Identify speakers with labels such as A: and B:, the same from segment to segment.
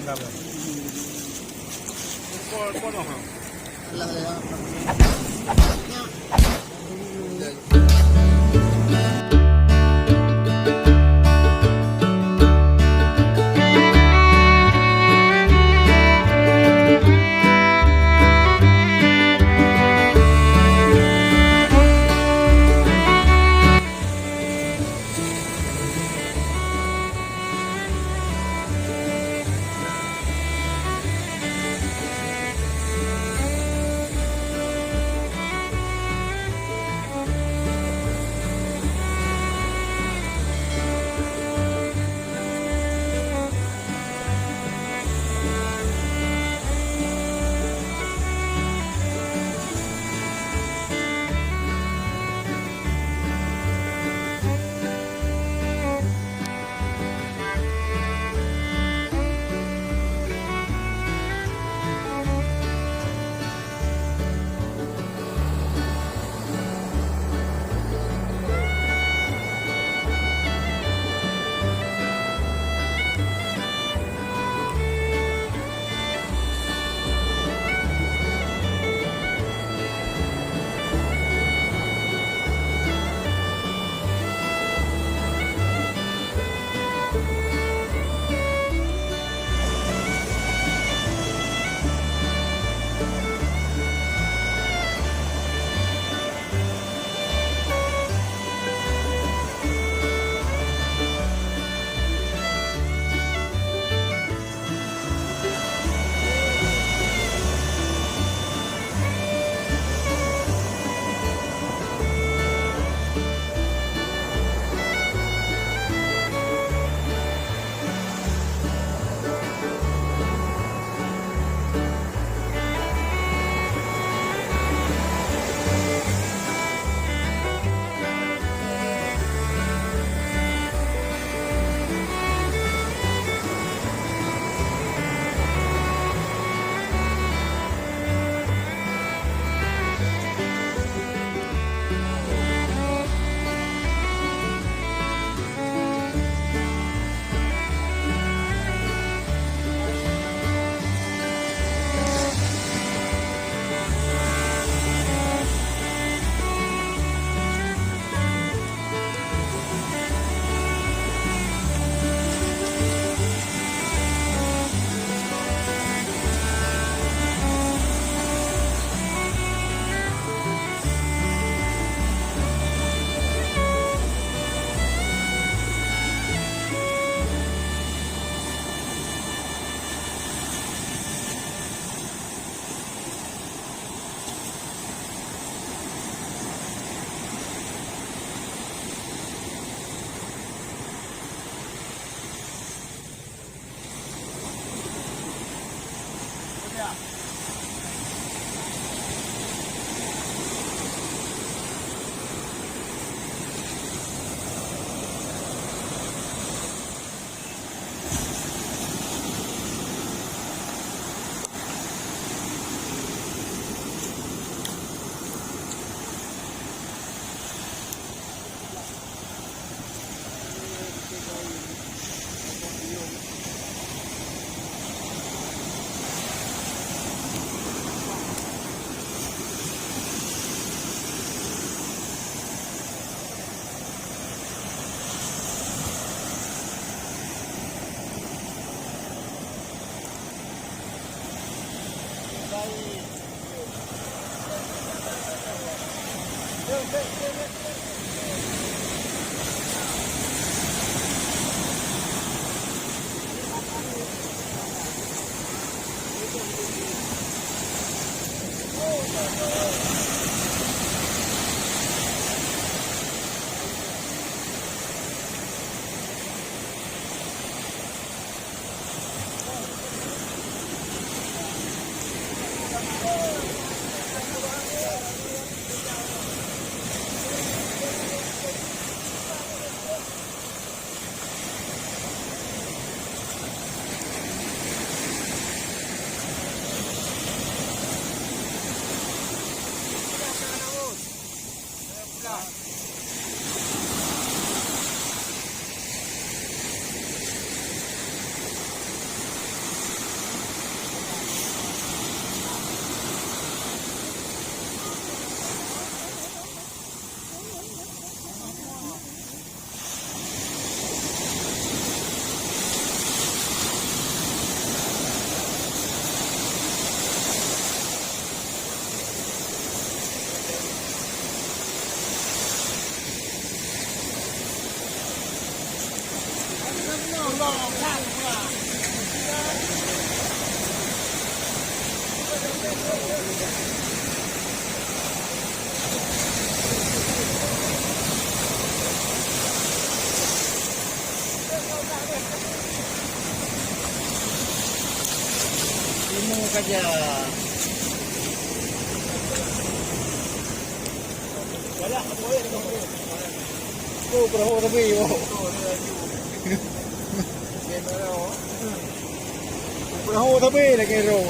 A: beraber. Potong. saja.
B: Banyak boleh dengan
A: Perahu tepi. Perahu tepi lagi kero.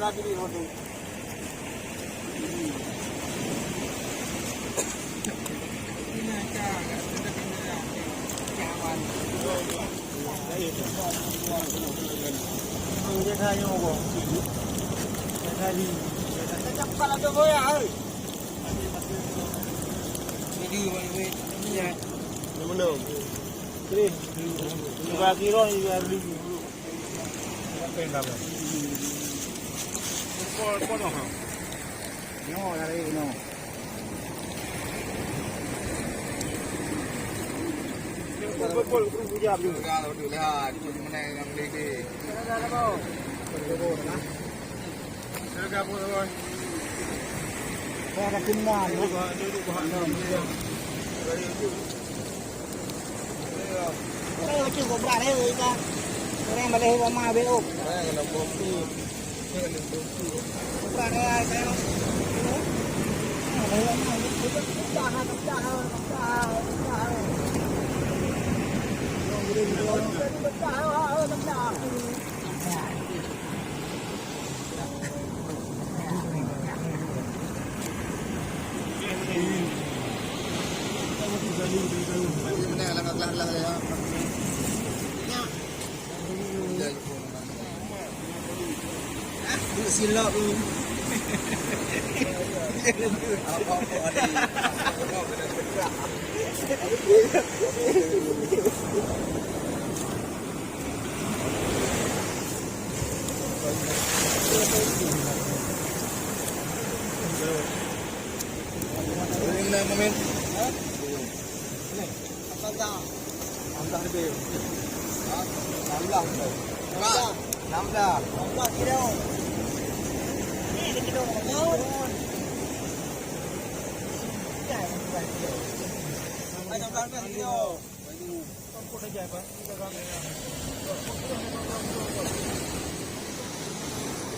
A: Lagi di hotel. Dia tanya apa? Dia tadi. Cakap kalau tu boleh ah. Jadi boleh ni ya. Mana? Sini. Juga kira ni biar dulu. Apa yang dah? Kau dah. No, dari no. Kau bujab juga. Kalau tu lihat, cuma yang lagi. Ada apa? Betul kan? Ada apa tuan? Ada kenal. Duduk bahan dalam. Dari itu. Đây là chuyện của bạn ấy rồi ta. Đây mà đây mà về ốc. Đây là bom tu. Đây là bom tu. Bạn ấy ai thấy không? Đây là nó ta ha ta ha ta. Silap tu. Moment. Nampak lebih. Nampak. Nampak kira. Ini kita mau. Ada gambar video. Kau saja apa? Kita gambar.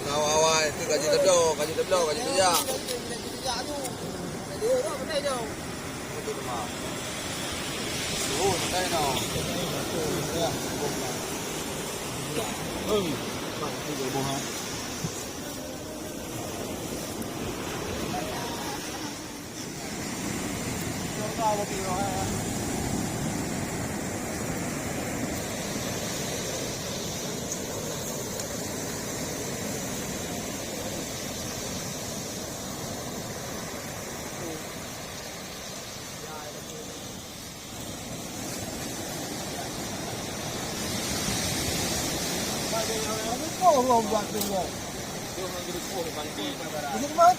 A: Awal itu gaji teblo, gaji kerja.
B: Dia orang mana jauh?
A: Itu mah. Oh, sampai no. Ya, bom. Itu bom ha. Coba waktu itu ha. Kau buat dulu. Ini mana?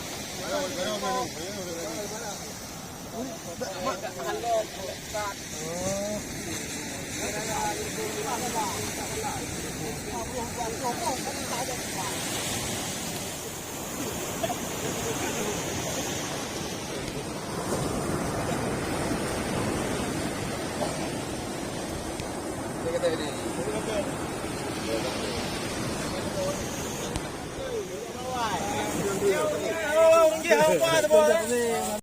B: Kaya pa, diba?